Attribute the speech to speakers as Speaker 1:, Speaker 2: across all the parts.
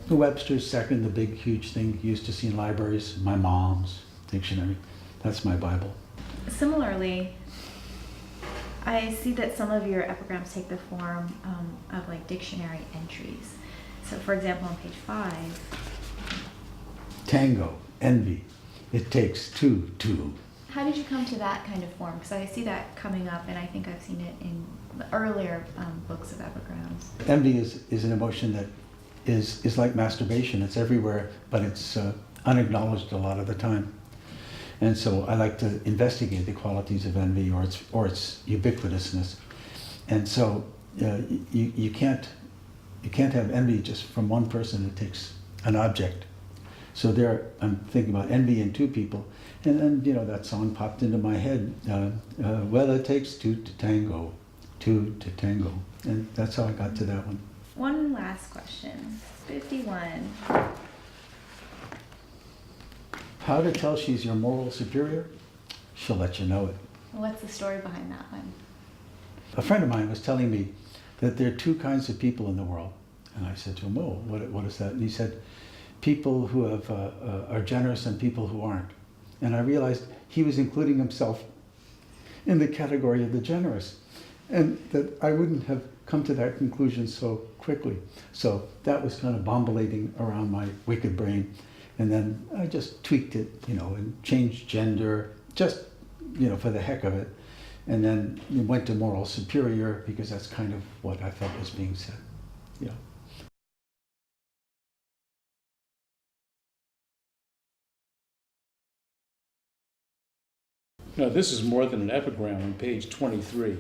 Speaker 1: The Webster's second, the big, huge thing you used to see in libraries. My mom's dictionary. That's my Bible.
Speaker 2: Similarly, I see that some of your epigrams take the form of like dictionary entries. So for example, on page 5.
Speaker 1: Tango, envy. It takes two.
Speaker 2: How did you come to that kind of form? Because I see that coming up, and I think I've seen it in the earlier books of epigrams.
Speaker 1: Envy is an emotion that is like masturbation. It's everywhere, but it's unacknowledged a lot of the time. And so I like to investigate the qualities of envy or its ubiquitousness. And so you can't have envy just from one person. It takes an object. So there, I'm thinking about envy in two people, and then that song popped into my head. Well, it takes two to tango, and that's how I got to that one.
Speaker 2: One last question. 51.
Speaker 1: How to tell she's your moral superior? She'll let you know it.
Speaker 2: What's the story behind that one?
Speaker 1: A friend of mine was telling me that there are two kinds of people in the world, and I said to him, "Oh, what is that?" And he said, "People who are generous and people who aren't." And I realized he was including himself in the category of the generous, and that I wouldn't have come to that conclusion so quickly. So that was kind of bombulating around my wicked brain. And then I just tweaked it, and changed gender, just, for the heck of it. And then went to moral superior because that's kind of what I felt was being said. Yeah.
Speaker 3: Now, this is more than an epigram on page 23.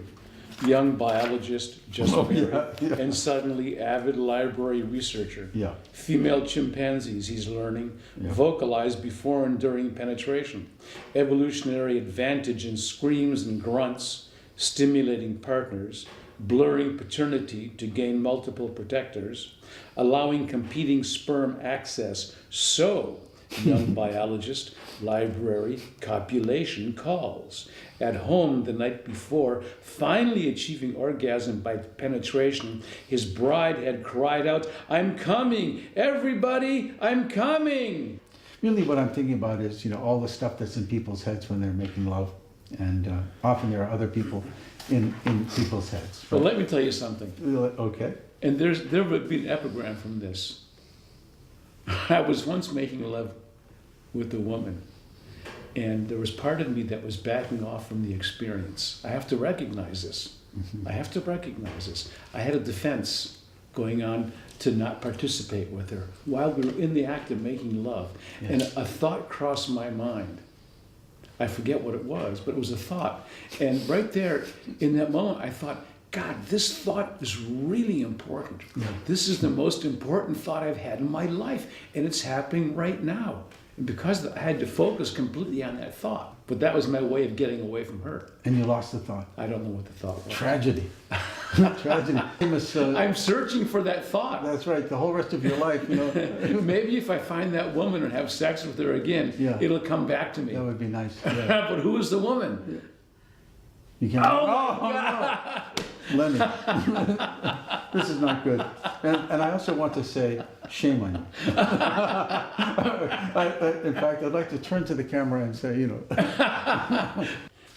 Speaker 3: Young biologist, just married, and suddenly avid library researcher.
Speaker 1: Yeah.
Speaker 3: Female chimpanzees he's learning, vocalize before and during penetration. Evolutionary advantage in screams and grunts, stimulating partners, blurring paternity to gain multiple protectors, allowing competing sperm access. So, young biologist, library, copulation calls. At home the night before, finally achieving orgasm by penetration, his bride had cried out, "I'm coming! Everybody, I'm coming!"
Speaker 1: Really what I'm thinking about is, all the stuff that's in people's heads when they're making love. And often there are other people in people's heads.
Speaker 3: Well, let me tell you something.
Speaker 1: Okay.
Speaker 3: And there would be an epigram from this. I was once making love with a woman, and there was part of me that was backing off from the experience. I have to recognize this. I have to recognize this. I had a defense going on to not participate with her while we were in the act of making love.
Speaker 1: Yes.
Speaker 3: And a thought crossed my mind. I forget what it was, but it was a thought. And right there, in that moment, I thought, God, this thought is really important.
Speaker 1: Yeah.
Speaker 3: This is the most important thought I've had in my life, and it's happening right now. And because I had to focus completely on that thought, but that was my way of getting away from her.
Speaker 1: And you lost the thought.
Speaker 3: I don't know what the thought was.
Speaker 1: Tragedy. Tragedy.
Speaker 3: I'm searching for that thought.
Speaker 1: That's right. The whole rest of your life,
Speaker 3: Maybe if I find that woman and have sex with her again, it'll come back to me.
Speaker 1: That would be nice. Yeah.
Speaker 3: But who is the woman?
Speaker 1: You can't.
Speaker 3: Oh,
Speaker 1: no. Lenny. This is not good. And I also want to say, shame on you. In fact, I'd like to turn to the camera and say,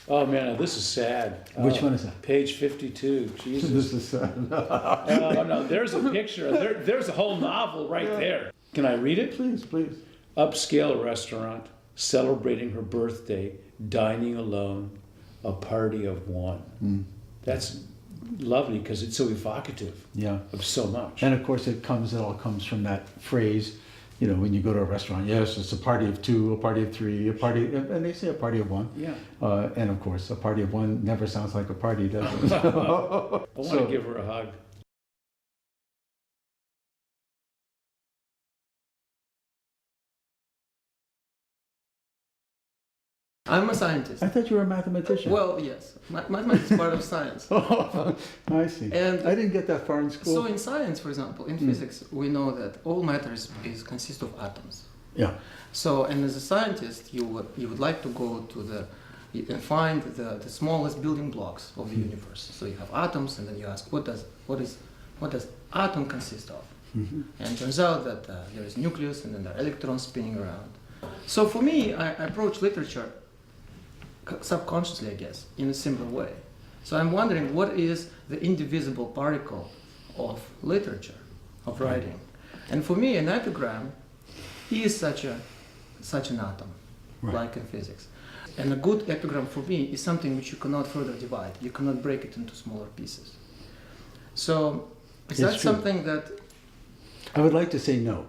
Speaker 3: Oh man, this is sad.
Speaker 1: Which one is that?
Speaker 3: Page 52. Jesus.
Speaker 1: This is sad.
Speaker 3: Oh no, there's a picture. There's a whole novel right there. Can I read it?
Speaker 1: Please, please.
Speaker 3: Upscale restaurant, celebrating her birthday, dining alone, a party of one. That's lovely because it's so evocative of so much.
Speaker 1: And of course it all comes from that phrase, when you go to a restaurant, yes, it's a party of two, a party of three, and they say a party of one.
Speaker 3: Yeah.
Speaker 1: And of course, a party of one never sounds like a party, does it?
Speaker 3: I want to give her a hug.
Speaker 4: I'm a scientist.
Speaker 1: I thought you were a mathematician.
Speaker 4: Well, yes. Mathematics is part of science.
Speaker 1: Oh, I see.
Speaker 4: And
Speaker 1: I didn't get that far in school.
Speaker 4: So in science, for example, in physics, we know that all matter consists of atoms.
Speaker 1: Yeah.
Speaker 4: So, and as a scientist, you would like to go to and find the smallest building blocks of the universe. So you have atoms, and then you ask, what does atom consist of?
Speaker 1: Mhm.
Speaker 4: And it turns out that there is nucleus and then there are electrons spinning around. So for me, I approach literature subconsciously, I guess, in a similar way. So I'm wondering, what is the indivisible particle of literature, of writing? And for me, an epigram is such an atom,
Speaker 1: Right.
Speaker 4: like in physics. And a good epigram for me is something which you cannot further divide. You cannot break it into smaller pieces. So is
Speaker 1: It's
Speaker 4: that
Speaker 1: true.
Speaker 4: something that...
Speaker 1: I would like to say no,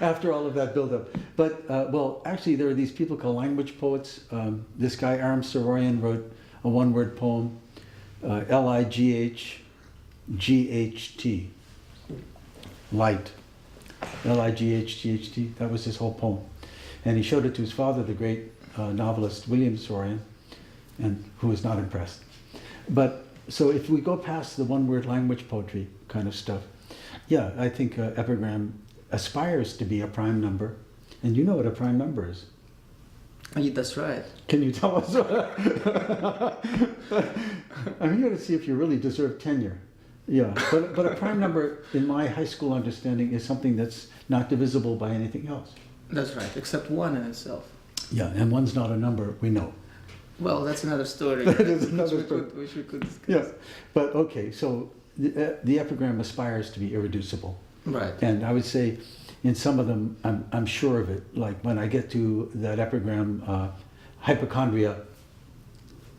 Speaker 1: after all of that buildup. But, well, actually, there are these people called language poets. This guy, Aram Soroyan, wrote a one-word poem, L-I-G-H-G-H-T, light, L-I-G-H-G-H-T. That was his whole poem. And he showed it to his father, the great novelist William Soroyan, and who was not impressed. But, so if we go past the one-word language poetry kind of stuff, yeah, I think epigram aspires to be a prime number. And you know what a prime number is.
Speaker 4: Yeah, that's right.
Speaker 1: Can you tell us? I'm here to see if you really deserve tenure. Yeah, but a prime number, in my high school understanding, is something that's not divisible by anything else.
Speaker 4: That's right, except one in itself.
Speaker 1: Yeah, and one's not a number, we know.
Speaker 4: Well, that's another story.
Speaker 1: That is another story.
Speaker 4: Which we could discuss.
Speaker 1: Yeah, but okay, so the epigram aspires to be irreducible.
Speaker 4: Right.
Speaker 1: And I would say in some of them, I'm sure of it. Like when I get to that epigram, hypochondria,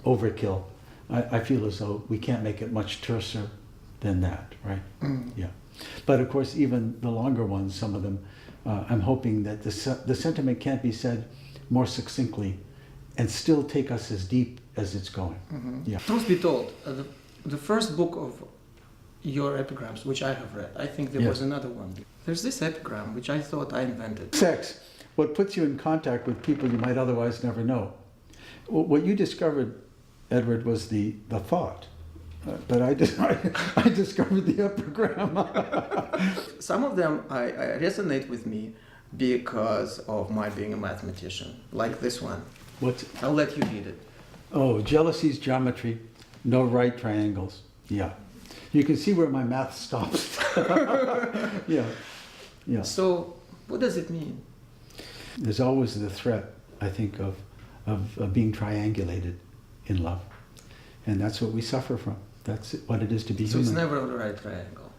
Speaker 1: overkill, I feel as though we can't make it much terser than that, right?
Speaker 4: Mm.
Speaker 1: Yeah. But of course, even the longer ones, some of them, I'm hoping that the sentiment can't be said more succinctly and still take us as deep as it's going.
Speaker 4: Mm-hmm.
Speaker 1: Yeah.
Speaker 4: Truth be told, the first book of your epigrams, which I have read, I think there
Speaker 1: Yes.
Speaker 4: was another one. There's this epigram, which I thought I invented.
Speaker 1: Sex, what puts you in contact with people you might otherwise never know. What you discovered, Edward, was the thought. But I discovered the epigram.
Speaker 4: Some of them I resonate with me because of my being a mathematician, like this one. I'll let you read it.
Speaker 1: Oh, jealousy's geometry, no right triangles. Yeah. You can see where my math stops. Yeah. Yeah.
Speaker 4: So, what does it mean?
Speaker 1: There's always the threat, I think, of being triangulated in love. And that's what we suffer from. That's what it is to be
Speaker 4: So
Speaker 1: human.
Speaker 4: it's never a right triangle.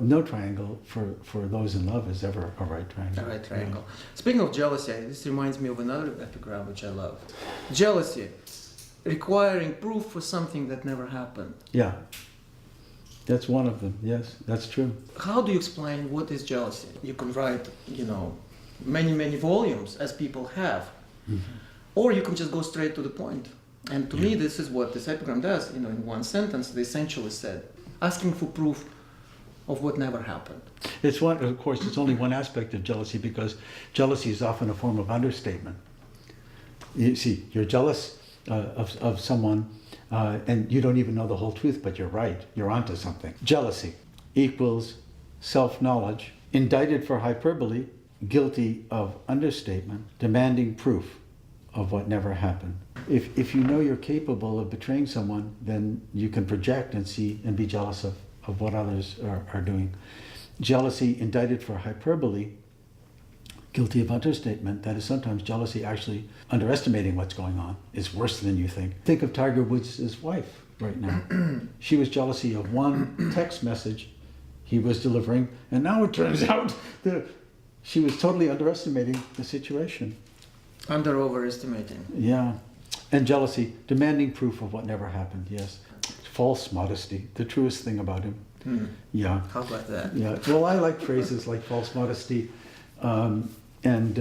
Speaker 1: No triangle for those in love is ever a right triangle.
Speaker 4: A right triangle. Speaking of jealousy, this reminds me of another epigram which I love. Jealousy, requiring proof for something that never happened.
Speaker 1: Yeah. That's one of them. Yes, that's true.
Speaker 4: How do you explain what is jealousy? You can write, many volumes, as people have.
Speaker 1: Mhm.
Speaker 4: Or you can just go straight to the point. And to me, this is what this epigram does. In one sentence, they essentially said, asking for proof of what never happened.
Speaker 1: It's one, of course, it's only one aspect of jealousy because jealousy is often a form of understatement. You see, you're jealous of someone and you don't even know the whole truth, but you're right. You're onto something. Jealousy equals self-knowledge, indicted for hyperbole, guilty of understatement, demanding proof of what never happened. If you know you're capable of betraying someone, then you can project and see and be jealous of what others are doing. Jealousy indicted for hyperbole, guilty of understatement. That is sometimes jealousy actually underestimating what's going on is worse than you think. Think of Tiger Woods' wife right now. She was jealousy of one text message he was delivering, and now it turns out that she was totally underestimating the situation.
Speaker 4: Overestimating.
Speaker 1: Yeah. And jealousy, demanding proof of what never happened, yes. False modesty, the truest thing about him. Yeah.
Speaker 4: How about that?
Speaker 1: Yeah. Well, I like phrases like false modesty, and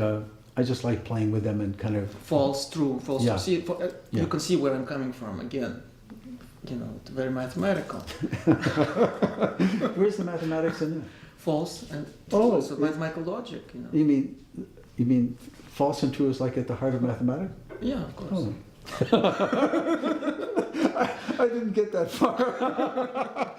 Speaker 1: I just like playing with them and kind of...
Speaker 4: False, true, false.
Speaker 1: Yeah.
Speaker 4: See,
Speaker 1: Yeah.
Speaker 4: You can see where I'm coming from again. It's very mathematical.
Speaker 1: Where's the mathematics in there?
Speaker 4: False and
Speaker 1: Oh,
Speaker 4: true, so mathematical logic,
Speaker 1: You mean false and true is like at the heart of mathematics?
Speaker 4: Yeah, of course.
Speaker 1: Oh. I didn't get that far.